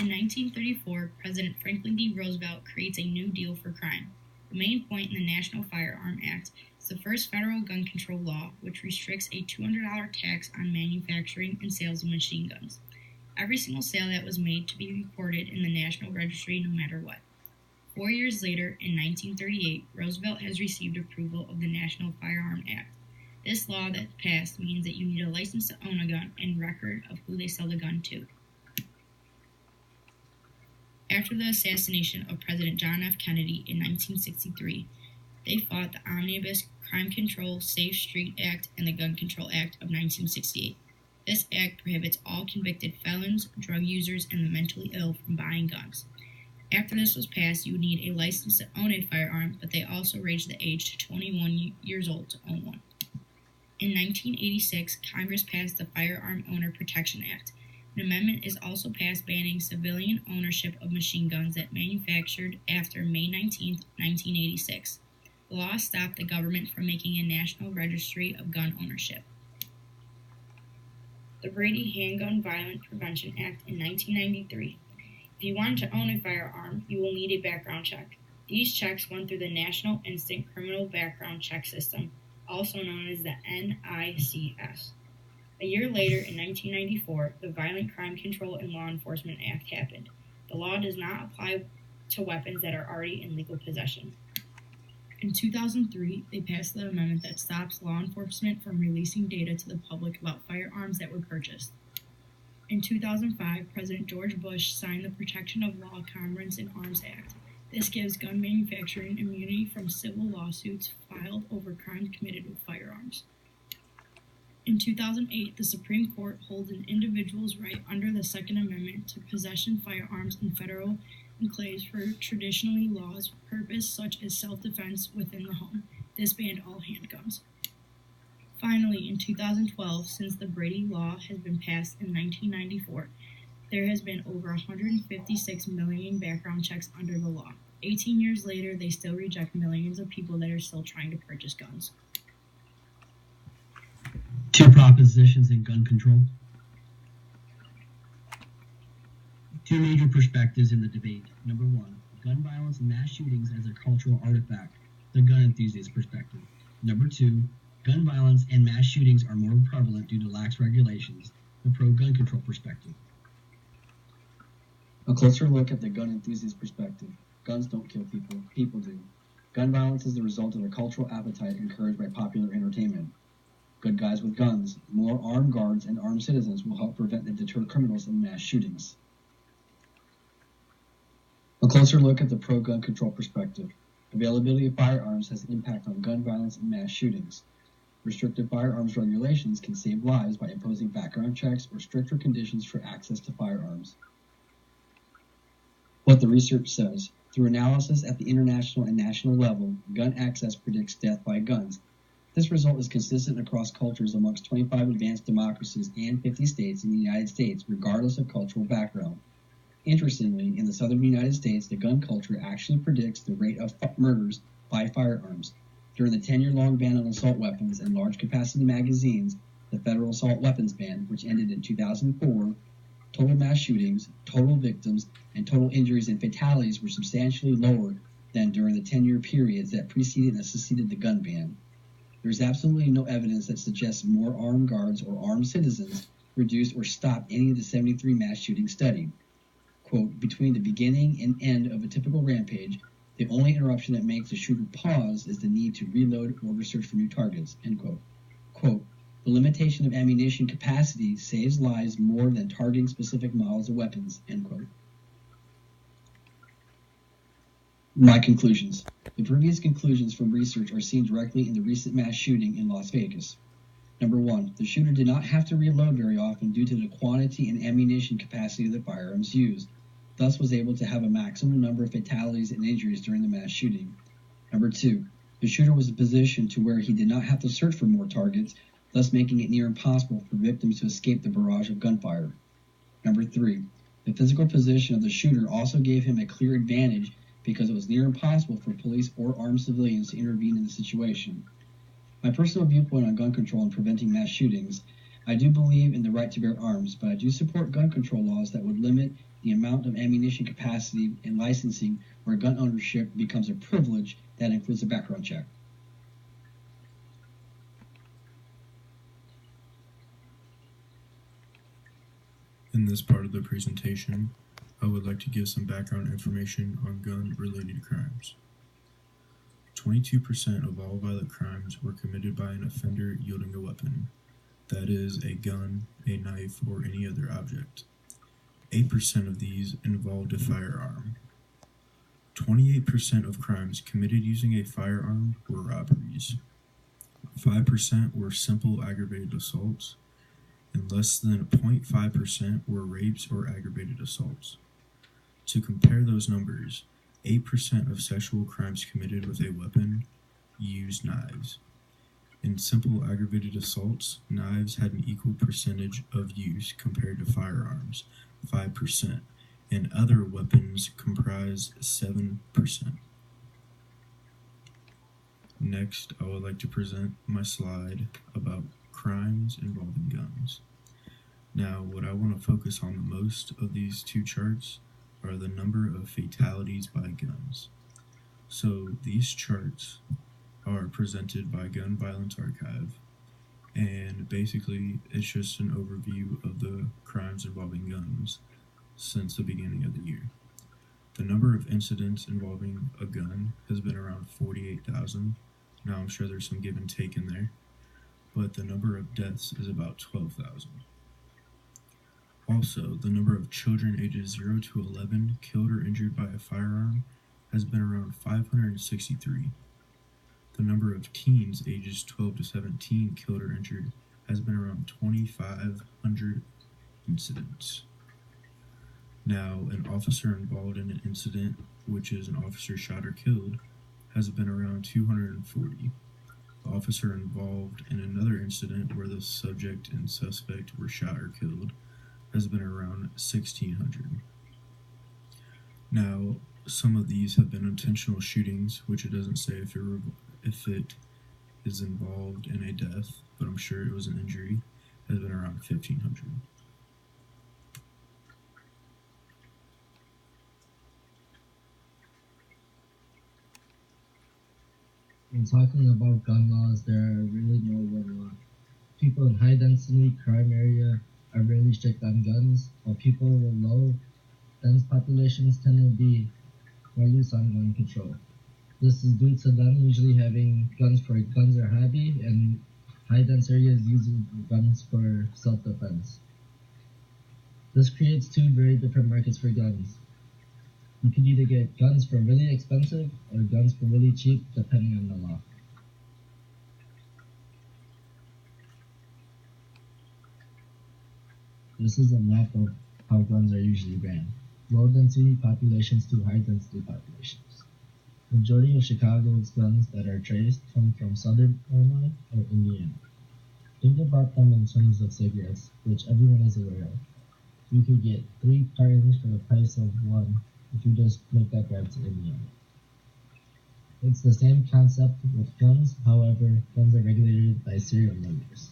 In 1934, President Franklin D. Roosevelt creates a New Deal for crime. The main point in the National Firearm Act is the first federal gun control law, which restricts a $200 tax on manufacturing and sales of machine guns. Every single sale that was made to be recorded in the National Registry no matter what. 4 years later, in 1938, Roosevelt has received approval of the National Firearm Act. This law that passed means that you need a license to own a gun and record of who they sell the gun to. After the assassination of President John F. Kennedy in 1963, they fought the Omnibus Crime Control Safe Street Act and the Gun Control Act of 1968. This act prohibits all convicted felons, drug users, and the mentally ill from buying guns. After this was passed, you would need a license to own a firearm, but they also raised the age to 21 years old to own one. In 1986, Congress passed the Firearm Owner Protection Act. An amendment is also passed banning civilian ownership of machine guns that manufactured after May 19, 1986. The law stopped the government from making a national registry of gun ownership. The Brady Handgun Violence Prevention Act in 1993. If you want to own a firearm, you will need a background check. These checks run through the National Instant Criminal Background Check System, also known as the NICS. A year later, in 1994, the Violent Crime Control and Law Enforcement Act happened. The law does not apply to weapons that are already in legal possession. In 2003, they passed the amendment that stops law enforcement from releasing data to the public about firearms that were purchased. In 2005, President George Bush signed the Protection of Law, Commerce, and Arms Act. This gives gun manufacturing immunity from civil lawsuits filed over crimes committed with firearms. In 2008, the Supreme Court holds an individual's right under the Second Amendment to possession firearms in federal enclaves for traditionally laws purpose such as self-defense within the home. This banned all handguns. Finally, in 2012, since the Brady Law has been passed in 1994, there has been over 156 million background checks under the law. 18 years later, they still reject millions of people that are still trying to purchase guns. Two propositions in gun control. Two major perspectives in the debate. Number one, gun violence and mass shootings as a cultural artifact, the gun enthusiast perspective. Number two, gun violence and mass shootings are more prevalent due to lax regulations, the pro-gun control perspective. A closer look at the gun enthusiast perspective. Guns don't kill people, people do. Gun violence is the result of a cultural appetite encouraged by popular entertainment. Good guys with guns, more armed guards and armed citizens will help prevent and deter criminals and mass shootings. A closer look at the pro-gun control perspective. Availability of firearms has an impact on gun violence and mass shootings. Restrictive firearms regulations can save lives by imposing background checks or stricter conditions for access to firearms. What the research says. Through analysis at the international and national level, gun access predicts death by guns. This result is consistent across cultures amongst 25 advanced democracies and 50 states in the United States, regardless of cultural background. Interestingly, in the southern United States, the gun culture actually predicts the rate of murders by firearms. During the 10-year-long ban on assault weapons and large-capacity magazines, the federal assault weapons ban, which ended in 2004, total mass shootings, total victims, and total injuries and fatalities were substantially lower than during the 10-year periods that preceded and succeeded the gun ban. There is absolutely no evidence that suggests more armed guards or armed citizens reduced or stopped any of the 73 mass shootings studied. Quote, between the beginning and end of a typical rampage, the only interruption that makes a shooter pause is the need to reload or research for new targets, end quote. Quote, the limitation of ammunition capacity saves lives more than targeting specific models of weapons, end quote. My conclusions. The previous conclusions from research are seen directly in the recent mass shooting in Las Vegas. Number one, the shooter did not have to reload very often due to the quantity and ammunition capacity of the firearms used, thus was able to have a maximum number of fatalities and injuries during the mass shooting. Number two, the shooter was in a position to where he did not have to search for more targets, thus making it near impossible for victims to escape the barrage of gunfire. Number three, the physical position of the shooter also gave him a clear advantage because it was near impossible for police or armed civilians to intervene in the situation. My personal viewpoint on gun control and preventing mass shootings, I do believe in the right to bear arms, but I do support gun control laws that would limit the amount of ammunition capacity and licensing where gun ownership becomes a privilege that includes a background check. In this part of the presentation, I would like to give some background information on gun-related crimes. 22% of all violent crimes were committed by an offender yielding a weapon, that is, a gun, a knife, or any other object. 8% of these involved a firearm. 28% of crimes committed using a firearm were robberies. 5% were simple aggravated assaults, and less than 0.5% were rapes or aggravated assaults. To compare those numbers, 8% of sexual crimes committed with a weapon used knives. In simple aggravated assaults, knives had an equal percentage of use compared to firearms, 5%, and other weapons comprised 7%. Next, I would like to present my slide about crimes involving guns. Now, what I want to focus on the most of these two charts are the number of fatalities by guns. So these charts are presented by Gun Violence Archive, and basically it's just an overview of the crimes involving guns since the beginning of the year. The number of incidents involving a gun has been around 48,000. Now I'm sure there's some give and take in there, but the number of deaths is about 12,000. Also, the number of children ages 0 to 11 killed or injured by a firearm has been around 563. The number of teens ages 12 to 17 killed or injured has been around 2,500 incidents. Now, an officer involved in an incident, which is an officer shot or killed, has been around 240. The officer involved in another incident where the subject and suspect were shot or killed has been around 1,600. Now, some of these have been intentional shootings, which it doesn't say if it is involved in a death, but I'm sure it was an injury, has been around 1,500. When talking about gun laws, there are really no one law. People in high-density crime area are really strict on guns, while people with low dense populations tend to be more loose on gun control. This is due to them usually having guns for guns or hobby, and high-dense areas using guns for self-defense. This creates two very different markets for guns. You can either get guns for really expensive or guns for really cheap, depending on the law. This is a map of how guns are usually banned. Low density populations to high density populations. Majority of Chicago's guns that are traced come from southern Illinois or Indiana. Think about them in terms of cigarettes, which everyone is aware of. You could get 3 cartons for the price of 1 if you just make that drive to Indiana. It's the same concept with guns, however, guns are regulated by serial numbers.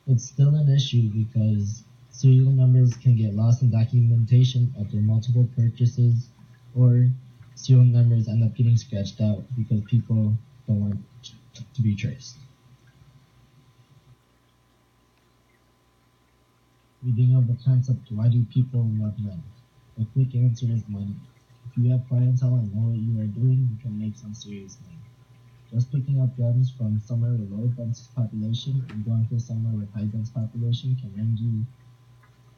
It's still an issue because serial numbers can get lost in documentation after multiple purchases, or serial numbers end up getting scratched out because people don't want to be traced. Reading of the concept, why do people love men? The quick answer is money. If you have clientele and know what you are doing, you can make some serious money. Just picking up guns from somewhere with low dense population and going to somewhere with high dense population can range you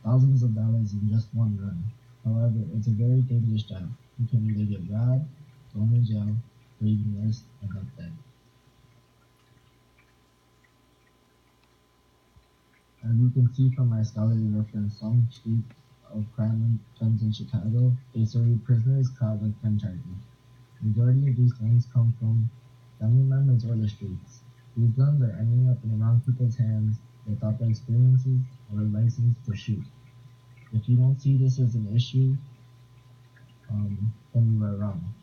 thousands of dollars in just one run. However, it's a very dangerous job. You can either get robbed, thrown in jail, or even worse, end up dead. As you can see from my scholarly reference, some streets of crime and guns in Chicago, they serve prisoners caught with gun charges. Majority of these guns come from family members or the streets. These guns are ending up in the wrong people's hands without the experiences or license to shoot. If you don't see this as an issue, then you are wrong.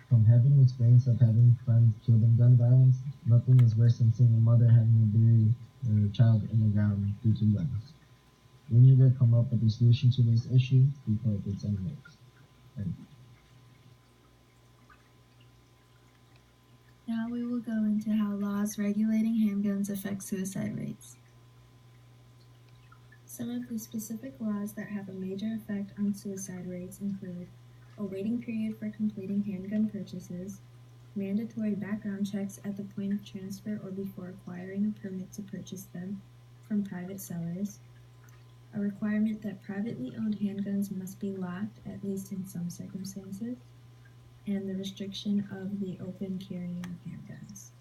From having experience of having friends killed in gun violence, nothing is worse than seeing a mother having to bury their child in the ground due to guns. We need to come up with a solution to this issue before it gets any worse. Thank you. Now we will go into how laws regulating handguns affect suicide rates. Some of the specific laws that have a major effect on suicide rates include a waiting period for completing handgun purchases, mandatory background checks at the point of transfer or before acquiring a permit to purchase them from private sellers, a requirement that privately owned handguns must be locked, at least in some circumstances, and the restriction of the open carrying of handguns.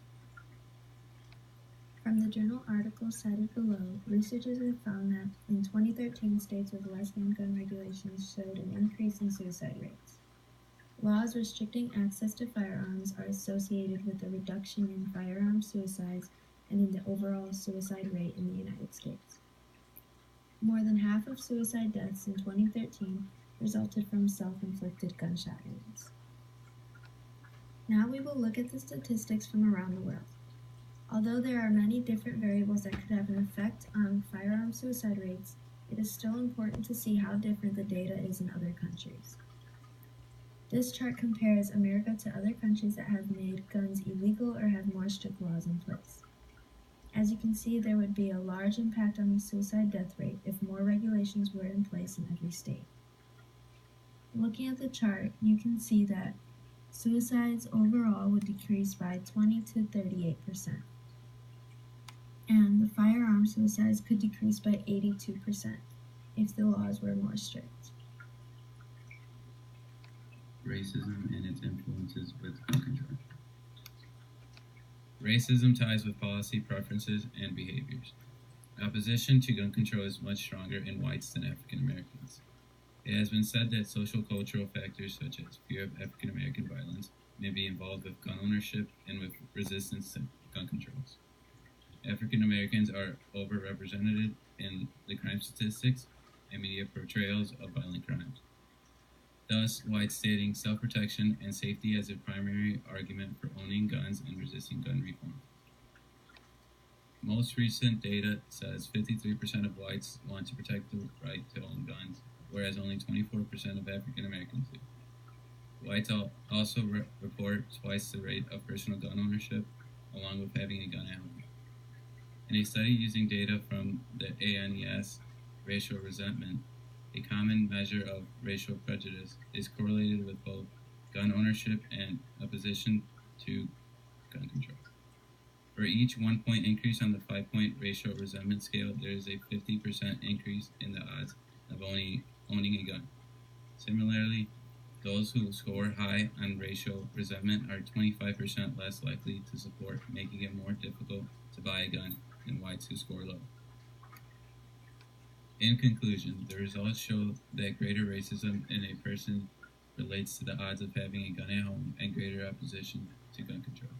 From the journal article cited below, researchers have found that in 2013, states with less handgun regulations showed an increase in suicide rates. Laws restricting access to firearms are associated with a reduction in firearm suicides and in the overall suicide rate in the United States. More than half of suicide deaths in 2013 resulted from self-inflicted gunshot wounds. Now we will look at the statistics from around the world. Although there are many different variables that could have an effect on firearm suicide rates, it is still important to see how different the data is in other countries. This chart compares America to other countries that have made guns illegal or have more strict laws in place. As you can see, there would be a large impact on the suicide death rate if more regulations were in place in every state. Looking at the chart, you can see that suicides overall would decrease by 20 to 38%. And the firearm suicides could decrease by 82% if the laws were more strict. Racism and its influences with gun control. Racism ties with policy preferences and behaviors. Opposition to gun control is much stronger in whites than African Americans. It has been said that social cultural factors such as fear of African American violence may be involved with gun ownership and with resistance to gun controls. African Americans are overrepresented in the crime statistics and media portrayals of violent crimes. Thus, whites stating self-protection and safety as a primary argument for owning guns and resisting gun reform. Most recent data says 53% of whites want to protect the right to own guns, whereas only 24% of African Americans do. Whites also report twice the rate of personal gun ownership, along with having a gun at home. In a study using data from the ANES racial resentment, a common measure of racial prejudice is correlated with both gun ownership and opposition to gun control. For each 1 point increase on the 5-point racial resentment scale, there is a 50% increase in the odds of owning a gun. Similarly, those who score high on racial resentment are 25% less likely to support making it more difficult to buy a gun than whites who score low. In conclusion, the results show that greater racism in a person relates to the odds of having a gun at home and greater opposition to gun control.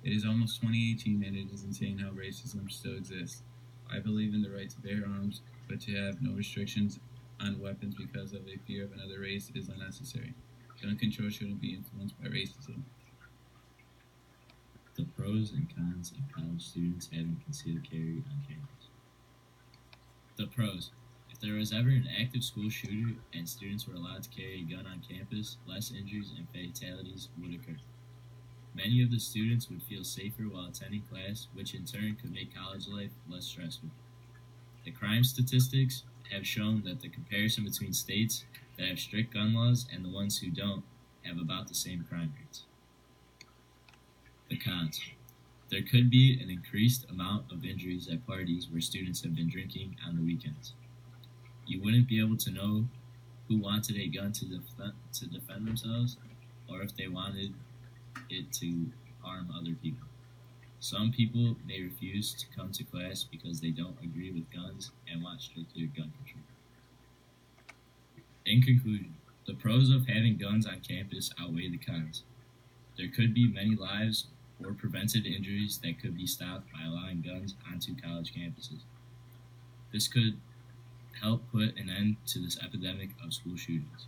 It is almost 2018 and it is insane how racism still exists. I believe in the right to bear arms, but to have no restrictions on weapons because of a fear of another race is unnecessary. Gun control shouldn't be influenced by racism. The pros and cons of college students having concealed carry on campus. The pros. If there was ever an active school shooter and students were allowed to carry a gun on campus, less injuries and fatalities would occur. Many of the students would feel safer while attending class, which in turn could make college life less stressful. The crime statistics have shown that the comparison between states that have strict gun laws and the ones who don't have about the same crime rates. The cons. There could be an increased amount of injuries at parties where students have been drinking on the weekends. You wouldn't be able to know who wanted a gun to defend themselves or if they wanted it to harm other people. Some people may refuse to come to class because they don't agree with guns and want stricter gun control. In conclusion, the pros of having guns on campus outweigh the cons. There could be many lives or prevented injuries that could be stopped by allowing guns onto college campuses. This could help put an end to this epidemic of school shootings.